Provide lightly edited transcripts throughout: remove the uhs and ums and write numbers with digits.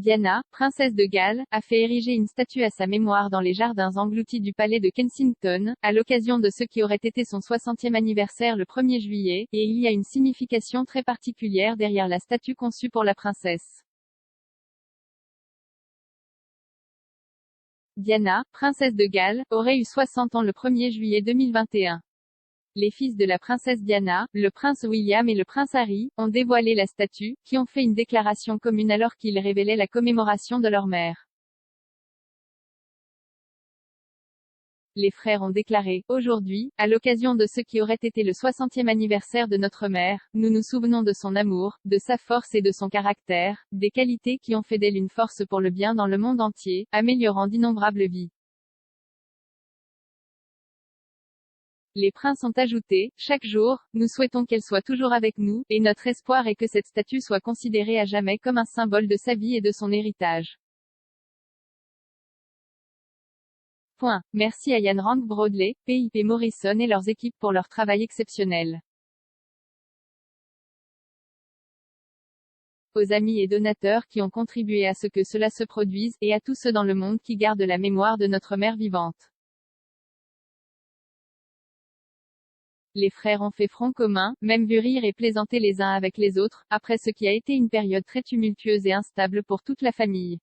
Diana, princesse de Galles, a fait ériger une statue à sa mémoire dans les jardins engloutis du palais de Kensington, à l'occasion de ce qui aurait été son 60e anniversaire le 1er juillet, et il y a une signification très particulière derrière la statue conçue pour la princesse. Diana, princesse de Galles, aurait eu 60 ans le 1er juillet 2021. Les fils de la princesse Diana, le prince William et le prince Harry, ont dévoilé la statue, qui ont fait une déclaration commune alors qu'ils révélaient la commémoration de leur mère. Les frères ont déclaré, aujourd'hui, à l'occasion de ce qui aurait été le 60e anniversaire de notre mère, nous nous souvenons de son amour, de sa force et de son caractère, des qualités qui ont fait d'elle une force pour le bien dans le monde entier, améliorant d'innombrables vies. Les princes ont ajouté, chaque jour, nous souhaitons qu'elle soit toujours avec nous, et notre espoir est que cette statue soit considérée à jamais comme un symbole de sa vie et de son héritage. Merci à Ian Rank Broadley, PIP Morrison et leurs équipes pour leur travail exceptionnel. Aux amis et donateurs qui ont contribué à ce que cela se produise, et à tous ceux dans le monde qui gardent la mémoire de notre mère vivante. Les frères ont fait front commun, même vu rire et plaisanter les uns avec les autres, après ce qui a été une période très tumultueuse et instable pour toute la famille.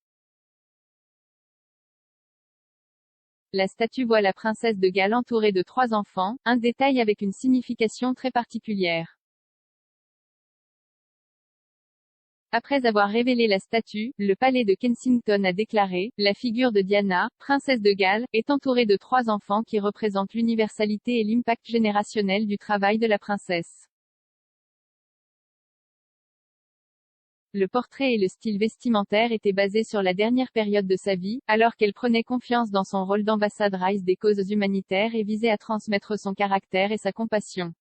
La statue voit la princesse de Galles entourée de 3 enfants, un détail avec une signification très particulière. Après avoir révélé la statue, le palais de Kensington a déclaré, la figure de Diana, princesse de Galles, est entourée de 3 enfants qui représentent l'universalité et l'impact générationnel du travail de la princesse. Le portrait et le style vestimentaire étaient basés sur la dernière période de sa vie, alors qu'elle prenait confiance dans son rôle d'ambassadrice des causes humanitaires et visait à transmettre son caractère et sa compassion.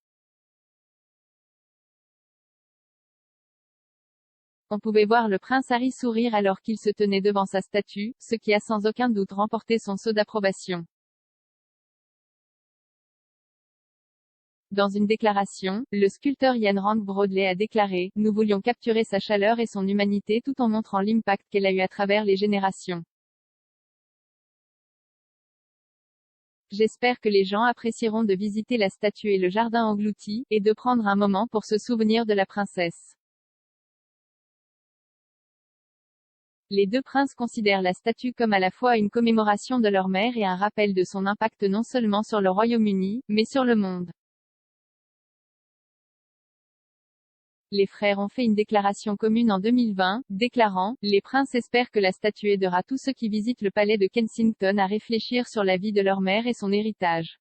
On pouvait voir le prince Harry sourire alors qu'il se tenait devant sa statue, ce qui a sans aucun doute remporté son sceau d'approbation. Dans une déclaration, le sculpteur Ian Rank Broadley a déclaré, nous voulions capturer sa chaleur et son humanité tout en montrant l'impact qu'elle a eu à travers les générations. J'espère que les gens apprécieront de visiter la statue et le jardin englouti, et de prendre un moment pour se souvenir de la princesse. Les 2 princes considèrent la statue comme à la fois une commémoration de leur mère et un rappel de son impact non seulement sur le Royaume-Uni, mais sur le monde. Les frères ont fait une déclaration commune en 2020, déclarant, les princes espèrent que la statue aidera tous ceux qui visitent le palais de Kensington à réfléchir sur la vie de leur mère et son héritage.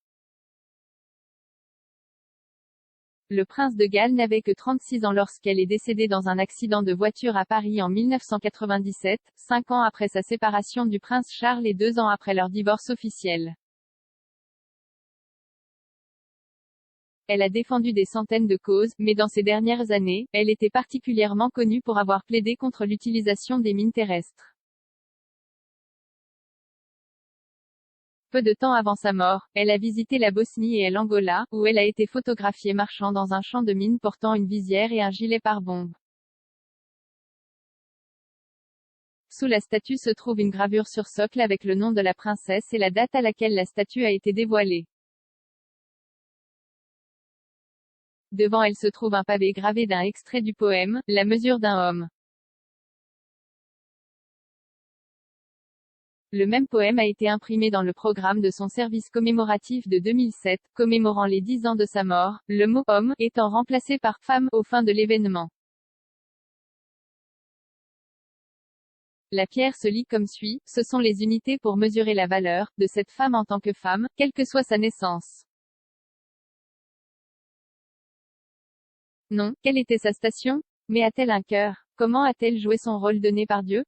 Le prince de Galles n'avait que 36 ans lorsqu'elle est décédée dans un accident de voiture à Paris en 1997, 5 ans après sa séparation du prince Charles et 2 ans après leur divorce officiel. Elle a défendu des centaines de causes, mais dans ces dernières années, elle était particulièrement connue pour avoir plaidé contre l'utilisation des mines terrestres. Peu de temps avant sa mort, elle a visité la Bosnie et l'Angola, où elle a été photographiée marchant dans un champ de mines portant une visière et un gilet pare-bombe. Sous la statue se trouve une gravure sur socle avec le nom de la princesse et la date à laquelle la statue a été dévoilée. Devant elle se trouve un pavé gravé d'un extrait du poème, La mesure d'un homme. Le même poème a été imprimé dans le programme de son service commémoratif de 2007, commémorant les 10 ans de sa mort, le mot « homme » étant remplacé par « femme » aux fins de l'événement. La pierre se lit comme suit, ce sont les unités pour mesurer la valeur de cette femme en tant que femme, quelle que soit sa naissance. Non, quelle était sa station? Mais a-t-elle un cœur? Comment a-t-elle joué son rôle donné par Dieu?